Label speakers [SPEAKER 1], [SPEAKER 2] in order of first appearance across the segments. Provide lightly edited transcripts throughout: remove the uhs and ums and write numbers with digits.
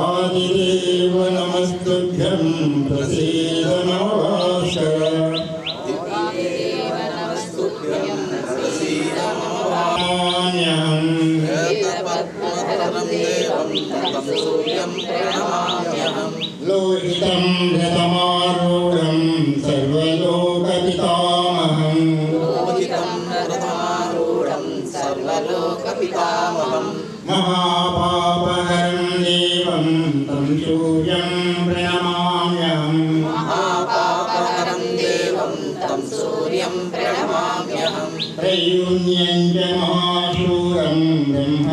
[SPEAKER 1] आदिदेव नमस्तुभ्यं प्रसीद लोहितं रथमारूढं सर्वलोकपितामहं महापापहरं देवं तं सूर्यं प्रणमाम्यहं त्रैगुण्यं च महाशूरं ब्रह्म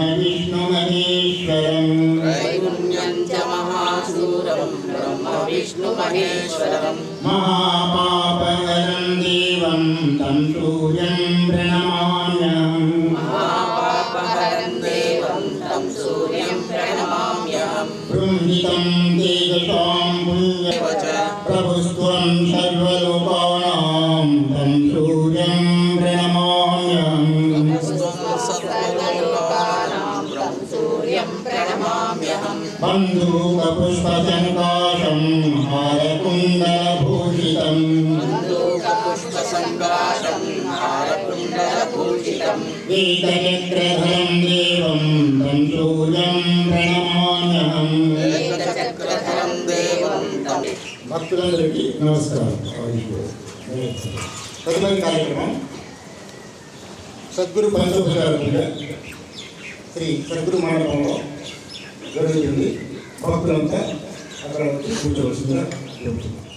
[SPEAKER 1] विष्णु महेश्वरं महापापहरं देवं तं सूर्यं प्रणमाम्यहं बृंहितं तेजसां पुण्यवच प्रभुस्त्वं सर्वलोकानां तं सूर्यं प्रणमाम्यहं बन्धूकपुष्पसङ्काशं हारकुण्डलभूषितं एकचक्रधरं देवं तं सूर्यं प्रणमाम्यहं భక్తులందరికీ నమస్కారం. తదుపరి కార్యక్రమం సద్గురు పంచోపచార పూజ శ్రీ సద్గురు మండపంలో జరుగుతుంది. భక్తులంతా అక్కడ వచ్చి కూర్చోవలసిందిగా కోరుతున్నాం.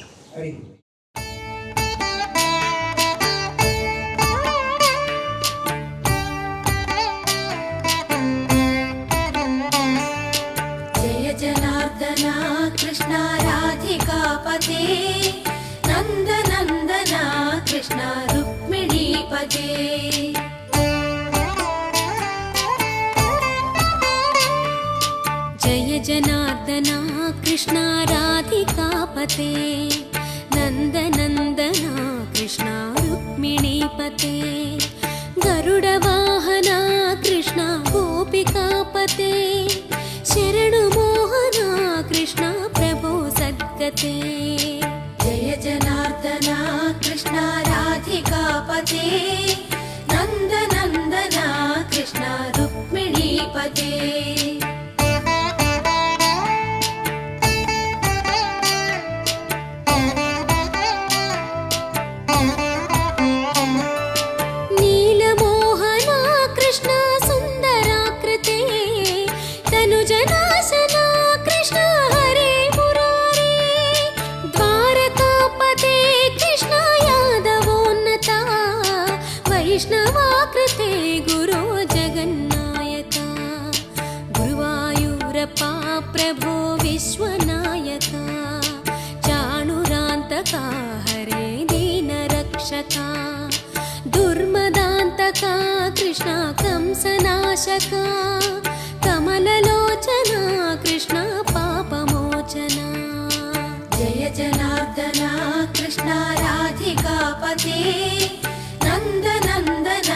[SPEAKER 2] జయ జనార్దన కృష్ణ రాధికాపతే నందనందన కృష్ణ రుక్మిణీపతే జయ జనార్దన కృష్ణ రాధికాపతే నందనందన కృష్ణ రుక్మిణీపతే గరుడవాహన కృష్ణ గోపికాపతే శరణు మోహన కృష్ణ ప్రభో సద్గతే జయ జనార్దన కృష్ణ రాధికాపతే నందనందన కృష్ణ రుక్మిణీపతే వైష్ణవాకృతే గురో జగన్నాయక గురువాయూరప్ప ప్రభో విశ్వనాయక చాణురాంతక హరే దీనరక్షక దుర్మదాంతక కృష్ణ కంసనాశక కమలలోచన కృష్ణ పాపమోచన జయ జనార్దన కృష్ణ రాధికాపతే నందనందన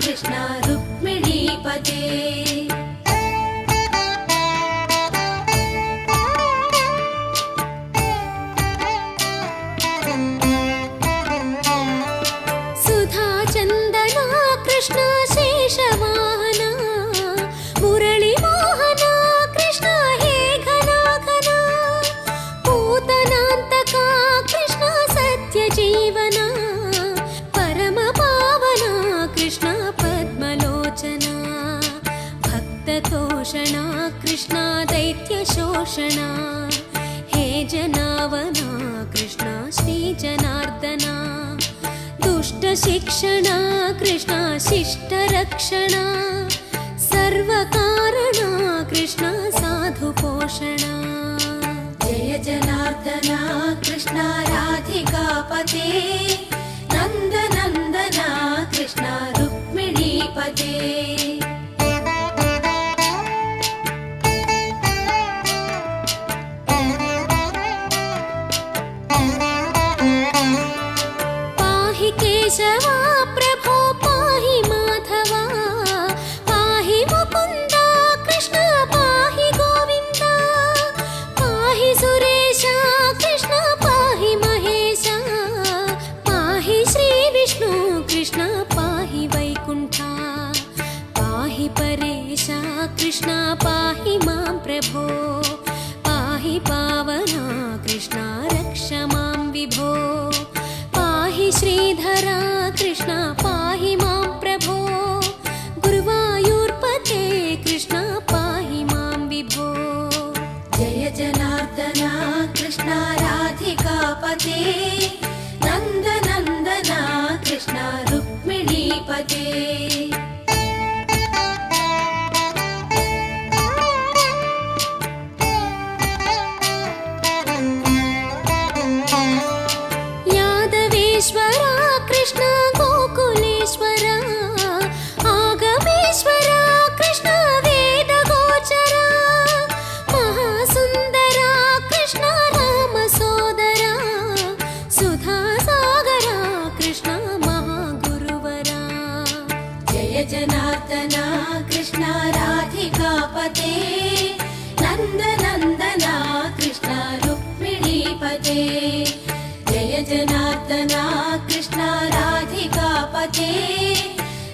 [SPEAKER 2] కృష్ణ రుక్మిణీపతే సుధాచందన కృష్ణ శేషవాహన మురళీ మోహన కృష్ణ హే ఘనాఘన పూతనాంతక కృష్ణ సత్యజీవన పర దుష్ట శిక్షణ కృష్ణ శిష్ట రక్షణ సర్వకారణ కృష్ణ సాధు పోషణ జయ జనార్దన కృష్ణ రాధికాపతే నందనందన కృష్ణ రుక్మిణీపతే పాహి కేశవా ప్రభో పాహి మాధవా పాహి ముకుంద కృష్ణ పాహి గోవింద పాహి సురేశ కృష్ణ పాహి మహేశ పాహి శ్రీ విష్ణు కృష్ణ పాహి వైకుంఠ పాహి పరేశ కృష్ణ పాహి మాం ప్రభో పాహి పావన కృష్ణ రక్ష మాం విభో పాహి శ్రీధరా కృష్ణ పాహి మాం ప్రభో గురువాయూర్పతే కృష్ణ పాహి మాం విభో జయ జనార్దన కృష్ణ రాధికాపతే నందనందన కృష్ణ రుక్మిణీపతే యాదవేశ్వర కృష్ణ గోకులేశ్వర ఆగమేశ్వర కృష్ణ వేద గోచర మహాసుందర కృష్ణ రామ సోదర సుధా సాగర కృష్ణ మహాగురువర జయ జనార్దన కృష్ణ రాధికాపతే నందనందన కృష్ణ రుక్మిణీపతే జయ జనార్దన కృష్ణ రాధికాపతే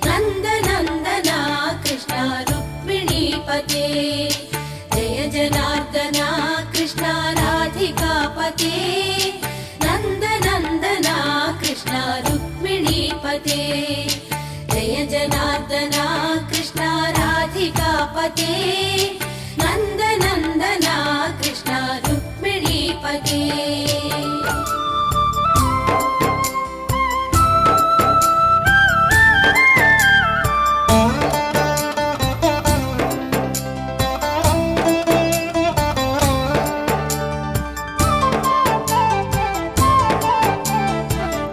[SPEAKER 2] నందనందన కృష్ణ రుక్మిణీపతే జయ జనార్దన కృష్ణ రాధికాపతే నందనందన కృష్ణ రుక్మిణీపతే జయ జనార్దన కృష్ణ రాధికాపతే నందనందన కృష్ణ రుక్మిణీపతే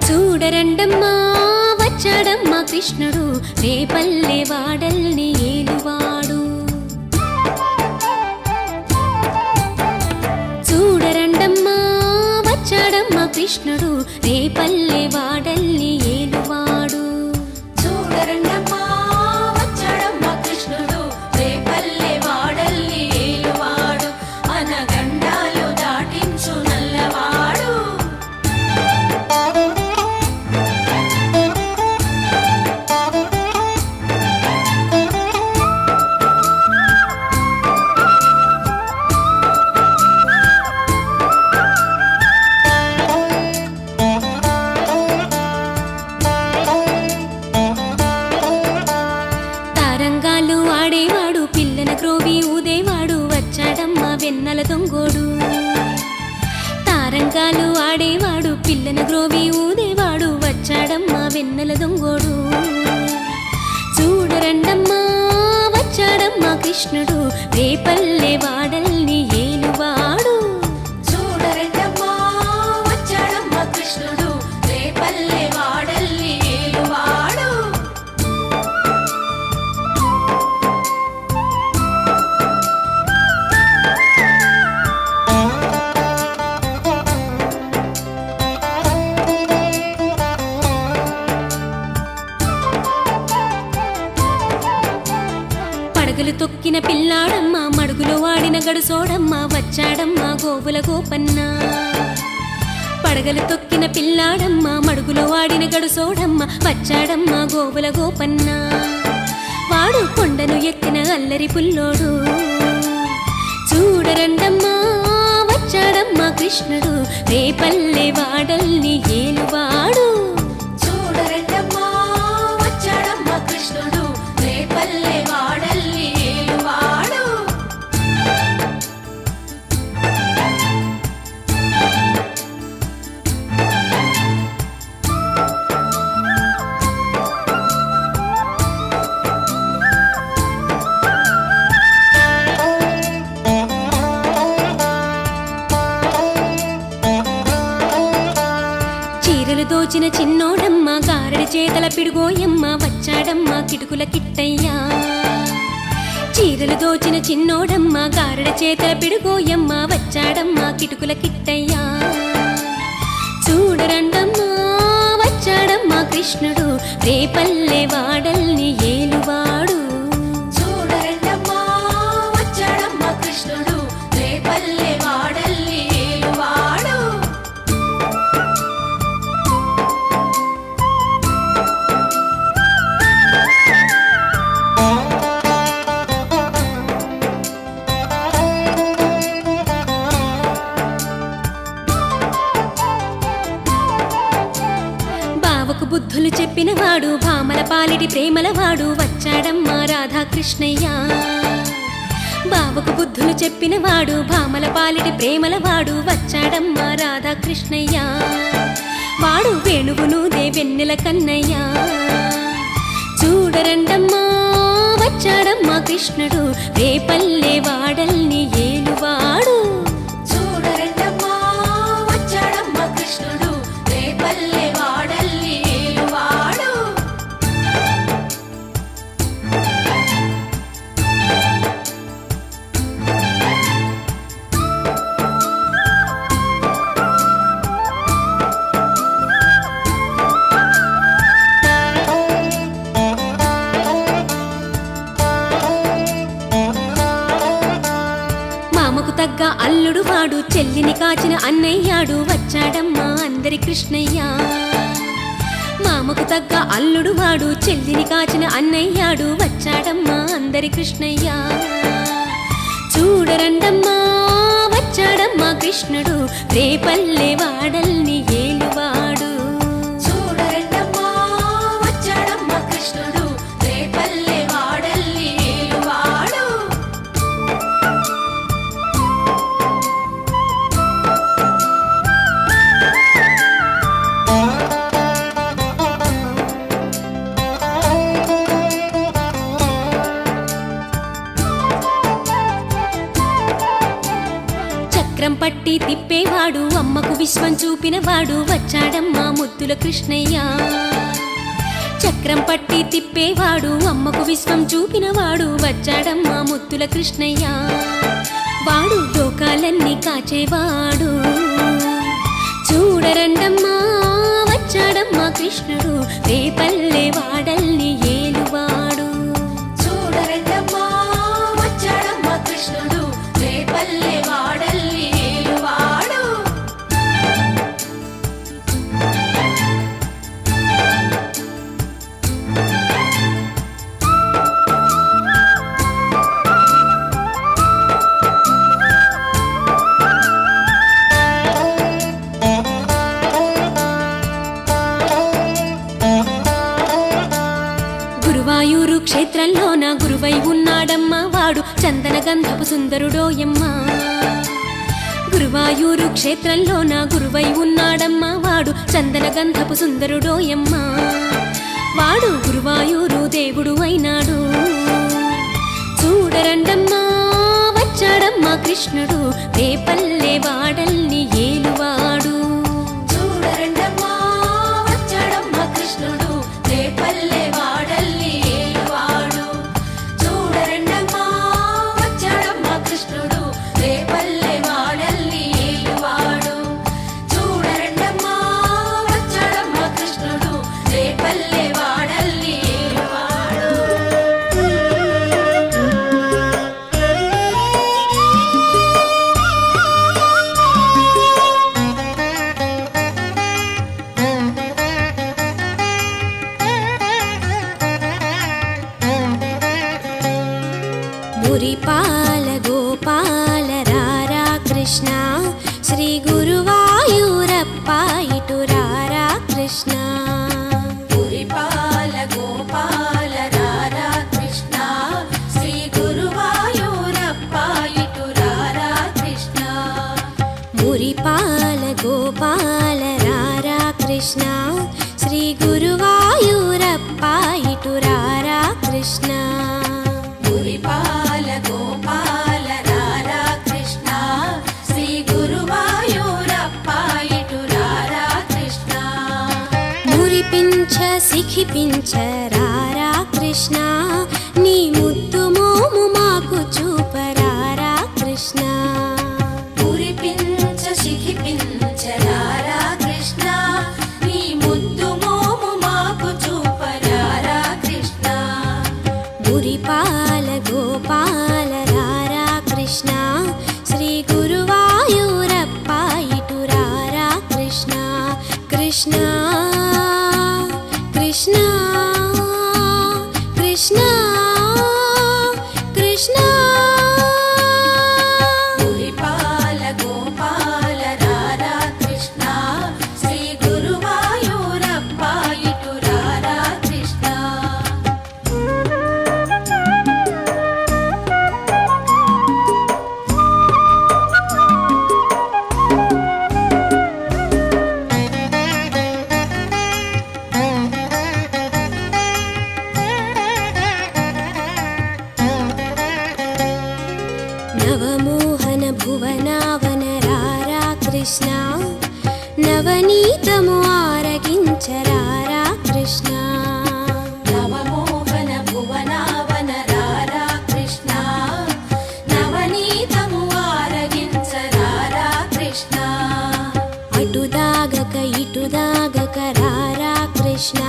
[SPEAKER 2] చూడరండమ్మా వచ్చాడమ్మా కృష్ణుడు రేపల్లె వాడల్ని ఏలువాడు చూడరండమ్మా వచ్చాడమ్మా కృష్ణుడు రేపల్లె వాడల్ని ఏలువాడు చూడరండమ్మా వచ్చాడమ్మా కృష్ణుడు రేపల్లె వాడల్ని ఏలువాడు అనగండాలు దాటించు నల్లవాడు తరంగాలు ఆడేవాడు పిల్లన క్రోవి ఊదేవాడు వచ్చాడమ్మా వెన్నెల దొంగోడు తారంగాలు ఆడేవాడు పిల్లన గ్రోవి ఊదేవాడు వచ్చాడమ్మా వెన్నెల దొంగోడు చూడరండమ్మా వచ్చాడమ్మా కృష్ణుడు రేపల్లె వాడల్ని ఏలువాడు చూడరండమ్మా వచ్చాడమ్మా కృష్ణుడు రేపల్లె వాడల్ని ఏలువాడు పడగలు తొక్కిన పిల్లాడమ్మ మడుగులో వాడిన గడుసోడమ్మ వచ్చాడమ్మ గోవుల గోపన్న పడగలు తొక్కిన పిల్లాడమ్మ మడుగులో వాడిన గడుసోడమ్మ వచ్చాడమ్మ గోవుల గోపన్న వాడు కొండను ఎక్కిన అల్లరి పుల్లోడు చూడరండమ్మా వచ్చాడమ్మా కృష్ణుడు రేపల్లె వాడల్ని ఏలువాడు చూడరండమ్మా వచ్చాడమ్మా కృష్ణుడు రేపల్లె వాడల్ని ఏలువాడు చిన్నోడమ్మ గారడి చేతల పిడుగోయమ్మ వచ్చాడమ్మ కిటుకుల కిట్టయ్యా చీరలు దోచిన చిన్నోడమ్మ గారడి చేతల పిడుగోయమ్మ వచ్చాడమ్మ కిటుకుల కిట్టయ్యా చూడరండమ్మా వచ్చాడమ్మ కృష్ణుడు రేపల్లె వాడల్ని ఏలువాడు
[SPEAKER 3] చూడరండమ్మా వచ్చాడమ్మ కృష్ణుడు రేపల్లె వాడల్ని ఏలువాడు
[SPEAKER 2] బావకు బుద్ధులు చెప్పినవాడు భామల పాలిటి ప్రేమలవాడు వచ్చాడమ్మా రాధాకృష్ణయ్య బావకు బుద్ధులు చెప్పినవాడు భామల పాలిటి ప్రేమలవాడు వచ్చాడమ్మా రాధాకృష్ణయ్య వాడు వేణువును దేవెన్నెల కన్నయ్య చూడరండమ్మా వచ్చాడమ్మా కృష్ణుడు రేపల్లె వాడల్ని ఏలువాడు
[SPEAKER 3] చూడరండమ్మా వచ్చాడమ్మ కృష్ణుడు రేపల్లె వాడల్ని ఏలువాడు
[SPEAKER 2] మామకు తగ్గ అల్లుడు వాడు చెల్లిని కాచిన అన్నయ్యాడు వచ్చాడమ్మా అందరి కృష్ణయ్య మామకు తగ్గ అల్లుడు వాడు చెల్లిని కాచిన అన్నయ్యాడు వచ్చాడమ్మా అందరి కృష్ణయ్య చూడరండమ్మా వచ్చాడమ్మా కృష్ణుడు రేపల్లె వాడల్ని ఏలువాడు
[SPEAKER 3] చూడరండమ్మా వచ్చాడమ్మ కృష్ణుడు రేపల్లె వాడల్ని ఏలువాడు
[SPEAKER 2] చక్రం పట్టి తిప్పేవాడు అమ్మకు విశ్వం చూపినవాడు వచ్చాడమ్మా ముద్దుల కృష్ణయ్య చక్రం పట్టి తిప్పేవాడు అమ్మకు విశ్వం చూపినవాడు వచ్చాడమ్మా ముద్దుల కృష్ణయ్య వాడు లోకాలన్నీ కాచేవాడు చూడరండమ్మా వచ్చాడమ్మా కృష్ణుడు రేపల్లె వాడల్ని ఏలువాడు
[SPEAKER 3] చూడరండమ్మా వచ్చాడమ్మ కృష్ణుడు రేపల్లె వాడల్ని ఏలువాడు
[SPEAKER 2] గురువాయూరు క్షేత్రంలోన గురువై ఉన్నాడమ్మా వాడు చందన గంధపు సుందరుడోయమ్మా గురువాయూరు క్షేత్రంలోన గురువై ఉన్నాడమ్మా వాడు చందన గంధపు సుందరుడోయమ్మా వాడు గురువాయూరు దేవుడు అయినాడు చూడరండమ్మా వచ్చాడమ్మా కృష్ణుడు రేపల్లె వాడల్ని ఏలువాడు
[SPEAKER 3] చూడరండమ్మా వచ్చాడమ్మ కృష్ణుడు రేపల్లె వాడల్ని ఏలువాడు చూడరండమ్మా వచ్చాడమ్మ కృష్ణుడు రేపల్లె వాడల్ని ఏలువాడు చూడరండమ్మా వచ్చాడమ్మ కృష్ణుడు రేపల్లె వాడల్ని ఏలువాడు
[SPEAKER 2] మురిపాల గోపాల రారా కృష్ణ శ్రీ గురువాయూరప్ప ఇటు రారా కృష్ణ
[SPEAKER 3] పురిపాల గోపాల రారా కృష్ణ శ్రీ గురువాయూరప్ప ఇటు రారా కృష్ణ
[SPEAKER 2] మురిపాల గోపాల రారా కృష్ణ శ్రీ గురువాయూరప్ప ఇటు రారా కృష్ణ
[SPEAKER 3] పురిపాల గోపాల రారా కృష్ణ శ్రీ గురువాయూరప్ప ఇటు రారా కృష్ణ
[SPEAKER 2] మురిపించ సిఖిపించ రారా కృష్ణ నీ ముద్దు మోము మాకు చూపరారా కృష్ణ
[SPEAKER 3] మురిపించ శిఖిపించ రారా కృష్ణ నీ ముద్దు మోము మాకు చూపరారా కృష్ణ
[SPEAKER 2] మురిపాల గోపాల రారా కృష్ణ శ్రీ గురువాయూరప్ప ఇటు రారా కృష్ణ కృష్ణ కృష్ణ కృష్ణ కృష్ణ
[SPEAKER 3] మురిపాల గోపాల రారా కృష్ణ శ్రీ గురువాయూరప్ప ఇటు రారా కృష్ణ
[SPEAKER 2] నవమోహన భువనావన రారా కృష్ణ నవనీతము ఆరగించరారా కృష్ణ
[SPEAKER 3] నవమోహన భువనావన రారా కృష్ణ నవనీతము ఆరగించరారా కృష్ణ
[SPEAKER 2] అటుదాగక ఇటుదాగక రారా కృష్ణ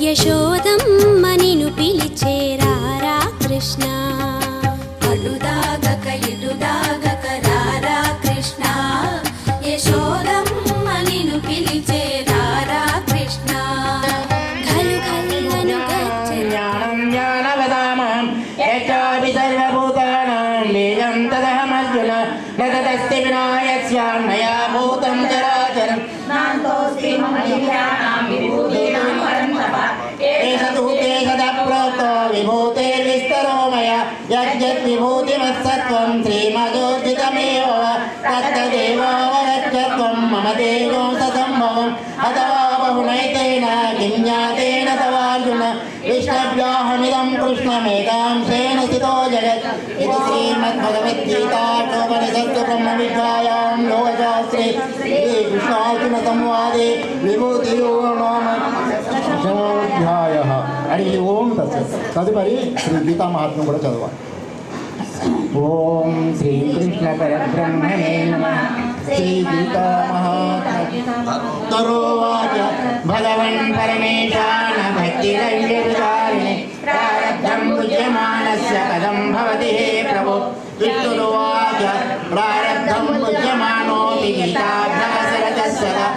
[SPEAKER 2] యశోదమ్మ నిన్ను పిలిచేరారా కృష్ణ
[SPEAKER 3] అడుదాగక ఇటుదాగక రారా కృష్ణ యశోదమ్మ నిన్ను పిలిచే రారా కృష్ణ
[SPEAKER 2] ఖలు ఖల్లను గచ్చ
[SPEAKER 4] జ్ఞానం జ్ఞానవదామం యచ్చాపి సర్వభూతానాం బీజం తదహమర్జున న తదస్తి వినా యస్యాం మయా భూతం చరాచరం నాస్తోస్తి మమ దివ్యానాం విభూతీనాం పరం తప ఏష తు తే సదా ప్రోక్తో విభూతిర్విస్తరో మయా యద్యద్విభూతిమత్సత్వం శ్రీమదోర్జితమేవ తత్తదేవో వరచ్చత్వం మమ దేవో ససంభవం అథవా బహునైతేన కిం జ్ఞాతేన తవార్జున విష్ణవ్యాహమిదం కృష్ణమేకాంశేన స్థితో జగత్ ఇది శ్రీమద్భగవద్గీతాోపనిషత్తు బ్రహ్మవిద్యాయాం యోగశాస్త్రే శ్రీకృష్ణార్జున సంవాదే విభూతియోగోధ్యాయ హరి ఓం తదుపరి శ్రీ గీతా మహాత్మ్యం కూడా చదవాలి. ఓం శ్రీకృష్ణ పరబ్రహ్మణే నమః. శ్రీ గీతా మహాత్మ్యరోవాచ భగవన్ పరమేశాన భక్తిరవ్యభిచారిణి ప్రారబ్ధం భుజ్యమానస్య కథం భవతి హే ప్రభు. విష్ణురువాచ ప్రారబ్ధం భుజ్యమానోऽపి గీతాభ్యాసరతः సదా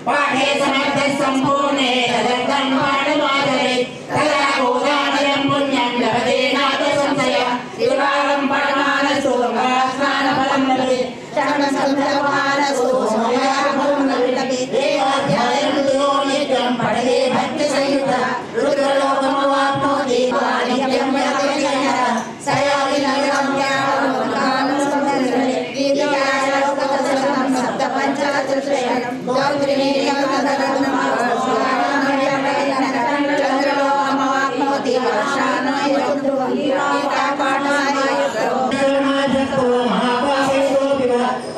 [SPEAKER 4] పాఠే సమర్థ సంపూర్ణే తదర్థం పాఠమాచరే తదా భూతానయం పుణ్యం లభతే నాథ సంశయ దివారం పరమానసు స్నాన ఫలం లభతే శరణ సంధ్యమానసు ఫలం లభతే ఏకాధ్యాయం నిత్యం పఠే భక్తి సంయుక్త రుద్రలోకమవాప్నోతి నిత్యం యతయః సయాలి నగరం జ్ఞానం సందర్శనే గీతాయ లోకవసనం సప్త పంచాచతుర్షయం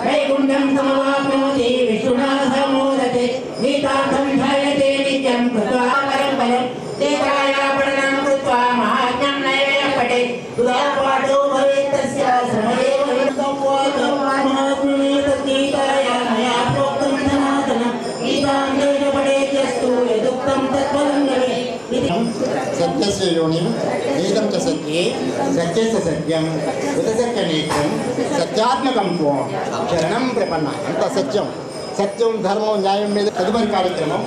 [SPEAKER 4] వైకుంఠం సమవాప్నోతి విష్ణునాథమోదతే గీతార్థం ధ్యాయతే నిత్యం కృత్వా పరం ఫలం గీతాయా పఠనం కృత్వా మహాత్మ్యం నైవేయ పఠే తదా పాఠో భవేత్ తస్య శ్రమయేవ విద్వాన్ మహాత్మ్యే తద్గీతాయ మయా ప్రోక్తం సనాతనం గీతాం దేవ పఠేత్యస్తు యదుక్తం తత్ఫలం లభతే.
[SPEAKER 1] సత్యస్య యోనిం నీతం చ సత్యే సత్యస్య సత్యం ఉదసత్య నేత్రం సత్యాత్మకం త్వం శరణం ప్రపన్న. అంత సత్యం, సత్యం ధర్మం న్యాయం మీద తదుపరి కార్యక్రమం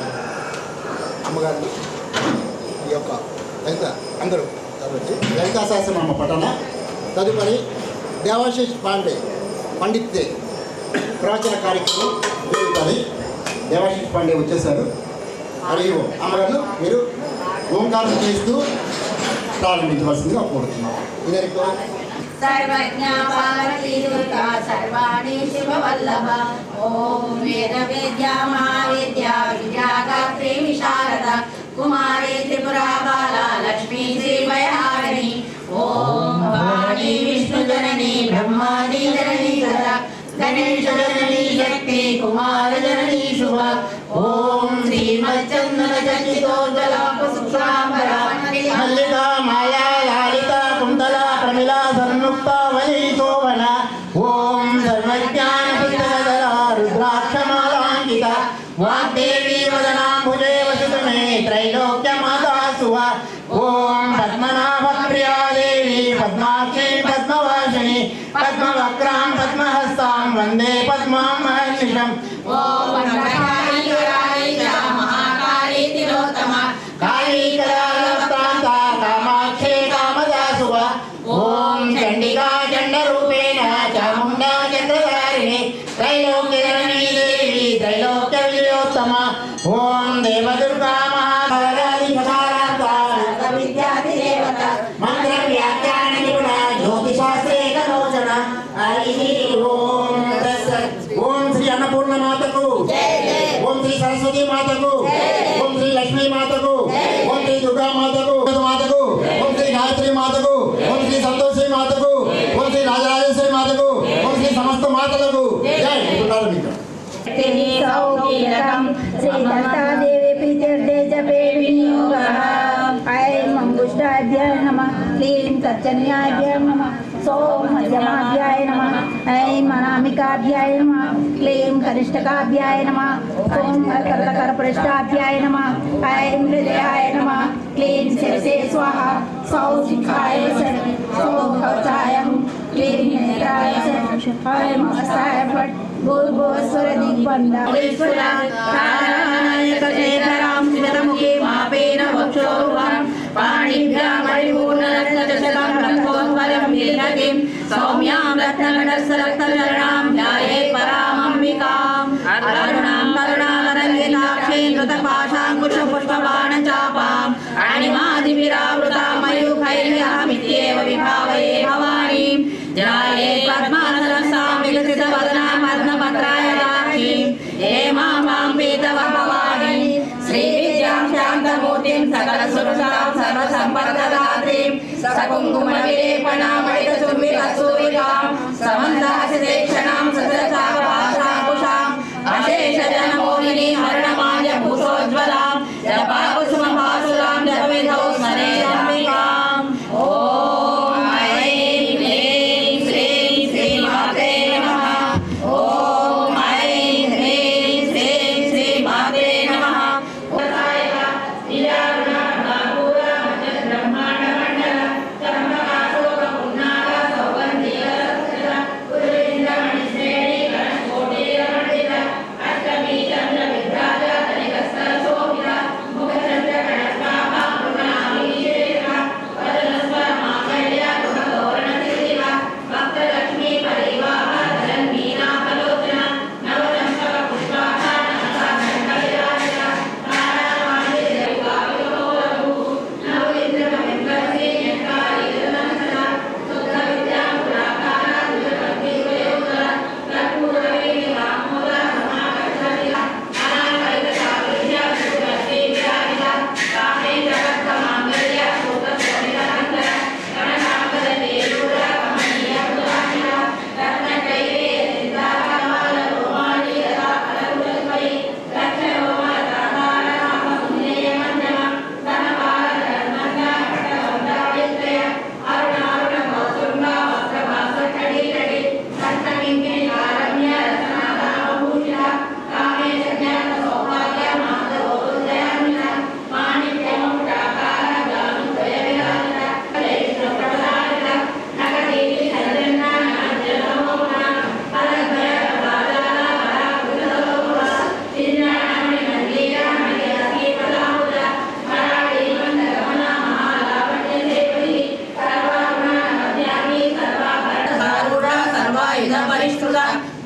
[SPEAKER 1] అమ్మగారు ఈ యొక్క లలిత అందరూ కాబట్టి లలితా సహస్రనామ పఠన తదుపరి దేవాశిష్ పాండే పండితే ప్రవచన కార్యక్రమం జరుగుతుంది. దేవాశిష్ పాండే వచ్చేసారు. మరియు అమరను మీరు ఓంకారం చేస్తూ ప్రారంభించవలసిందిగా కోరుతున్నాం. ఇదరికి
[SPEAKER 3] సర్వజ్ఞ పార్వతీదుత సర్వాణి శివవల్లభ ఓం వేద విద్యా మహావిద్యా విద్యాగాత్రి విశారద కుమారి త్రిపురా బాల లక్ష్మీ శ్రీవయహారిణి ఓం వాణి విష్ణు జనని బ్రహ్మాది జనని సదా గణేశ జనని శక్తి కుమార జనని శుభ ఓం శ్రీమచ్చందన చంచితోజ్వలాప సుక్షాంబరా
[SPEAKER 4] మల్లికా మాయా లాలిత కుంతల ప్రమిళ సన్ముక్త వలి శోభన ఓం సర్వజ్ఞాన పుస్తకధర రుద్రాక్షమాలాంకిత వాగ్దేవి వదనాంబుజే వసతు మే త్రైలోక్య మాతా శుభ ఓం పద్మనాభ ప్రియా దేవి పద్మాక్షి పద్మవాసిని పద్మవక్రాం పద్మహస్తాం వందే పద్మాం మహర్నిశం
[SPEAKER 3] ఓం వరకాళీ మహాకాళీ తిలోత్తమ
[SPEAKER 4] కాళీ కళాప్రాంత కామాక్షే కామదా శుభ ఓం చండికా చండరూపేణ చాముండా చంద్రధారిణి త్రైలోక్య జననీ దేవి త్రైలోక్య విజయోత్తమ ఓం దేవదుర్గా మహాకాళీ
[SPEAKER 3] విద్యాది దేవత
[SPEAKER 4] మంత్ర వ్యాఖ్యాన నిపుణ జ్యోతిశాస్త్రే కలోచన హరి ఓం తత్సత్. ఓం శ్రీ అన్నపూర్ణ మాతకు ఓం శ్రీ సరస్వతి మాతకు ఓం శ్రీ లక్ష్మీ మాతకు ఓం శ్రీ దుర్గా మాతకు మాతకు ఓం శ్రీ గాయత్రి మాతకు ఓం శ్రీ సంతోషి మాతకు ఓం శ్రీ రాజరాజేశ్వరి మాతకు ఓం శ్రీ సమస్త మాతలకు జై. ప్రారంభించాం.
[SPEAKER 5] సౌకీలకం శ్రీదత్తాదేవి ప్రీత్యర్థే జపే వినియోగః ఐం మంగుష్టాభ్యాయ నమః క్లీం తచ్చన్యాభ్యాయ నమః సోం మధ్యమాభ్యాయ నమః ఐం అనామికాభ్యాయ నమః క్లీం కనిష్టకాభ్యాయ నమః ఓం కర్కటకరపృష్టాభ్యాయ నమః ఐం హృదయాయ నమః క్లీం శిరసే స్వాహ సౌ శిఖాయ సర్వ సోం కవచాయం క్లీం నేత్రాయ సర్వ ఐం హస్తాయ ఫట్ భూర్భువస్వర దిగ్బంధేశ్వరా నారాయణశేఖరాం శివముఖే మాపేన వక్షోరుహం పాణిభ్యాం పరిపూర్ణరత్నచషకం రక్తోత్పలం వీరతిం సౌమ్యాం రత్నగణస్సరక్తచరణాం ధ్యాయేత్ పరామంబికాం అరుణాం కరుణాకరంగితాక్షీం కృతపాశాంకుశపుష్పబాణచాపాం అణిమాదిభిరావృతాం మయూఖైర్యామిత్యేవ విభావయే భవానీం ధ్యాయేత్ పద్మాసనస్తాం వికసితవదనాం పద్మపత్రాయదాక్షీం హేమామాం పీతవభవానీం శ్రీవిద్యాం శాంతమూర్తిం సకలసురసాం సర్వసంపదదాత్రీం సకుంకుమవిలేపనామళితచుర్వికస్తూరికాం సమందాశిక్షణాం సదసాగవాసాంకుశాం అశేషజనమోహినీ హరణమాల్య భూషోజ్వలాం జపాకుసుమభాసురాం జపవిధౌ స్మరేదంబికాం ఓం ఐం హ్రీం శ్రీం శ్రీమాతే నమః ఓం ఐం హ్రీం శ్రీం శ్రీమాతే నమః బ్రహ్మాండ మండల చంద్రకాశోక పున్నాగ సౌభ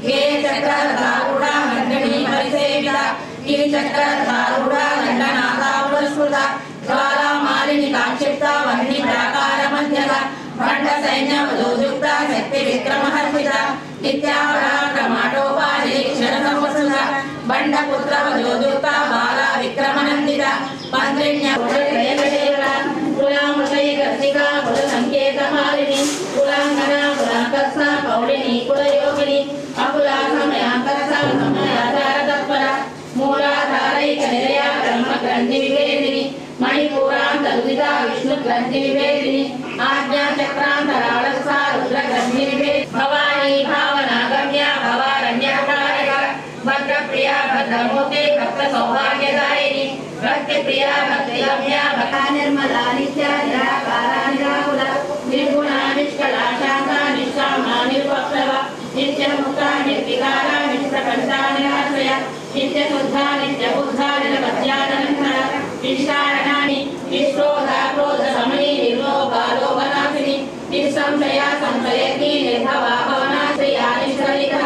[SPEAKER 5] గే చక్రధారుడ గండని పరిసేవిత గిరిచక్రధారుడ గండనాథా పురస్కృత జ్వాలా మాలిని కాక్షిప్త వహ్ని ప్రాకార మధ్యగ భండ సైన్య వధోయుక్త శక్తి విక్రమహర్షిత నిత్యాపరాక్రమాటోపాధి క్షణ సంవత్సర బండ పుత్ర వధోయుక్త బాల విక్రమనందిత మంత్రిణ్య కులామృతై కర్తికా కుల సంకేత మాలిని కులాంగన కులాకర్ష కౌళిని కులయోగిని అకులా సమయాంకర్ష సమయాచార తత్పర మూలాధారైక నిలయ బ్రహ్మ గ్రంథి వివేదిని మణిపూరాంతరుదిత విష్ణు గ్రంథి వివేదిని ఆజ్ఞా చక్రాంతరాళస రుద్ర గ్రంథి వివేది భవానీ భావనాగమ్య భవారణ్యకారక భద్రప్రియ భద్రమూర్తి భక్త సౌభాగ్యదాయిని భక్తి ప్రియ భక్తి గమ్య భక్త నిర్మలా నిత్య నిరాకార నిరాకుల నిర్గుణ నిష్కళా శాంత నిష్కామ నిరుపప్లవ నిత్య ముక్త నిర్వికార నిష్ప్రపంచ నిరాశ్రయ నిత్య శుద్ధ నిత్య బుద్ధ నిరవధ్యానంతర నిష్కారణాన్ని నిష్క్రోధ క్రోధ సమయీ నిర్లోభాలోభనాశిని నిస్సంశయ సంశయకి నిర్భవా భవనాశ్రయా నిష్కలిక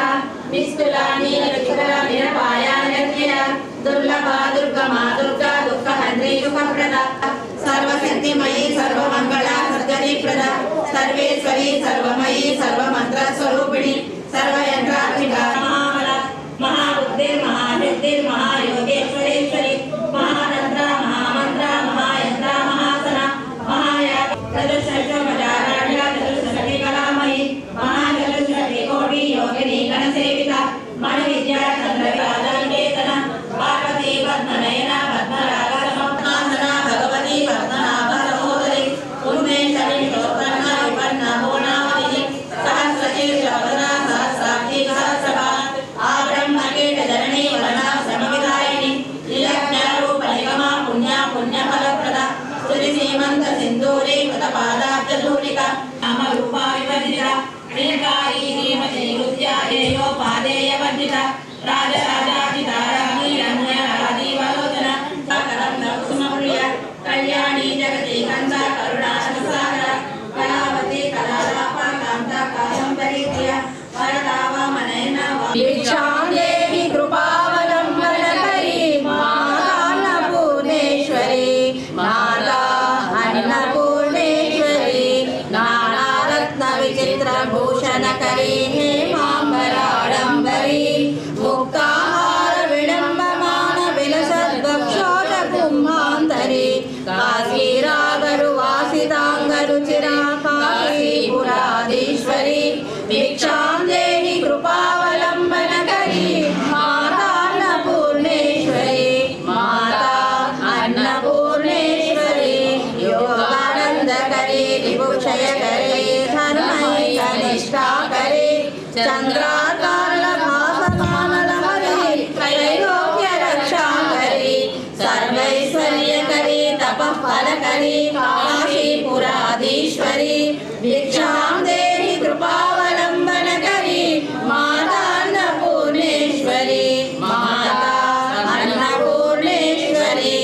[SPEAKER 5] నిస్తులా నీలవికల నిరపాయ నిరత్యయ దుర్లభ దుర్గమా దుర్గా దుఃఖ హంత్రి సుఖప్రద సర్వశక్తిమయీ సర్వమంగళ సర్జరీ ప్రద సర్వేశ్వరి సర్వమయీ సర్వమంత్ర స్వరూపిణి సర్వయంత్రాత్మిక మహాబుద్ధిర్మహాసిద్ధిర్మహాయోగేశ్వరేశ్వరి మహాతంత్ర మహామంత్ర మహాయంత్ర మహాసన మహాయాగ చతుర్షోపచారాఢ్య చతుర్షష్టి కళామయీ మహాచతుర్షష్టి కోటి యోగిని గణసేవిత మన విద్యా చంద్రవిరాజనికేతన పార్వతీ పద్మనయన పద్మరాగ సమప్తాసన భగవతి పద్మనాభ సహోదరి ఉన్మేషరి వినోత్పన్న విపన్న భువనావతి సహస్రశీర్ష వదన సహస్రాక్షి సహస్రభా ఆబ్రహ్మకీట జననీ వదన శ్రమవిదాయిని లీలజ్ఞ రూప నిగమ పుణ్య పుణ్యఫలప్రద స్తుతి సీమంత సింధూరి కృత పాదాబ్జ ధూళిక నామ రూప వివర్జిత శ్రీకారీ శ్రీమతి రుద్యాయేయో పాదేయ వర్జిత రాజరాజాధితారాణి రమ్య రాజీవలోచన సకలం కుసుమప్రియ కళ్యాణి జగతి కంద కరుణా సాగర కళావతి కళాలాప కాంత కాలం పరిత్య వరదావమనయన భిక్షాందేహి కృపావలంబనకరీ మాతా అన్నపూర్ణేశ్వరి మాతా అన్నపూర్ణేశ్వరి నానారత్న విచిత్ర భూషణకరీ హేమాంబరాడంబరీ ముక్తాహార విడంబమాన విలసద్భక్షోజ కుంభాంతరి కాశీరాగరు వాసితాంగరు చిరా కాశీపురాధీశ్వరి భిక్షాం దేహి కృపావలంబనకరీ మాతా అన్నపూర్ణేశ్వరి మాతా అన్నపూర్ణేశ్వరి యోగానందకరీ విభూషయకరీ ధర్మైక నిష్ఠాకరీ చంద్రాకార భాసమానలహరి त्रैलोक्य रक्षाकरी सर्वैश्वर्यकरी तपःफलकरी काशीपुराधीश्वरी भिक्षां देहि कृपावलम्बनकरी माता अन्नपूर्णेश्वरी माता अन्नपूर्णेश्वरी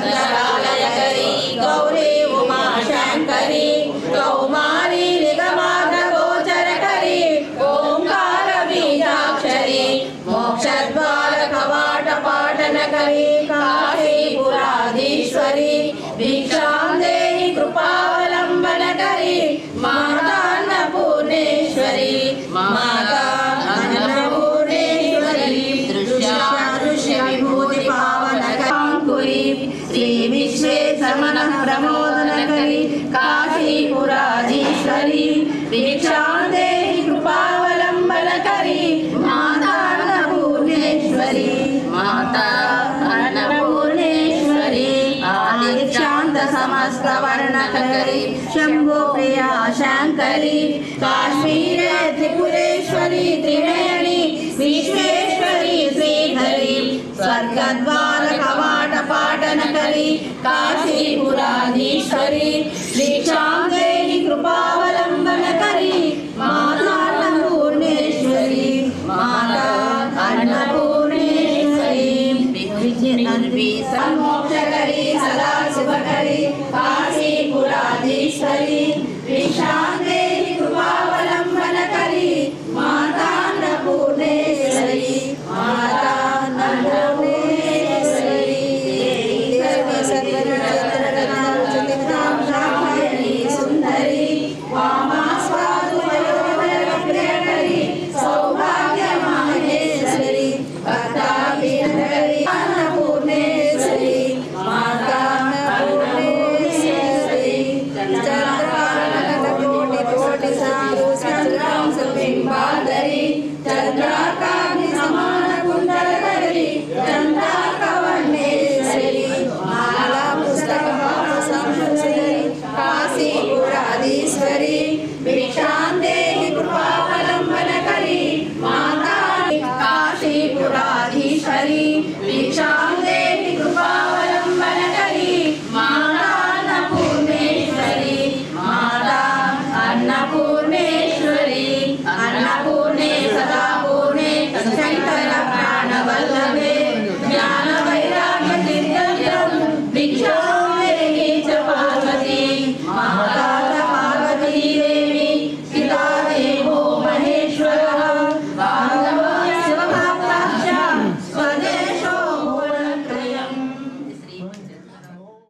[SPEAKER 5] कैलासाचलकन्दरालयकरी गौरी उमाशङ्करी कौमारी निगमाग्रगोचरकरी ओंकार बीजाक्षरी मोक्षद्वार कवाट पाटनकरी काशीपुराधीश्वरी भिक्षां देहि कृपावलम्बनकरी माता अन्नपूर्णेश्वरी माता अन्नपूर्णेश्वरी दृश्य विभूति पावनकरी श्री विश्वेशमनः प्रमोदनकरी काशीपुराधीश्वरी भिक्षां देहि कृपावलम्बनकरी माता अन्नपूर्णेश्वरी माता अन्नपूर्णेश्वरी आदिशांत समस्त वर्णकरी शंभो प्रिया शंकरी काश्मीरे त्रिपुरेश्वरी त्रिनयनी विश्वेश्वरी श्रीधरी स्वर्गद्वार कवाट पाटनकरी काशीपुराधीश्वरी भिक्षां देहि कृपावलम्बनकरी माता अन्नपूर्णेश्वरी माता अन्नपूर्णेश्वरी मोक्षकरी सदा शुभकरी काशीपुराधीश्वरी भिक्षां देहि कृपावलम्बनकरी
[SPEAKER 3] ప్రాణవల్లభే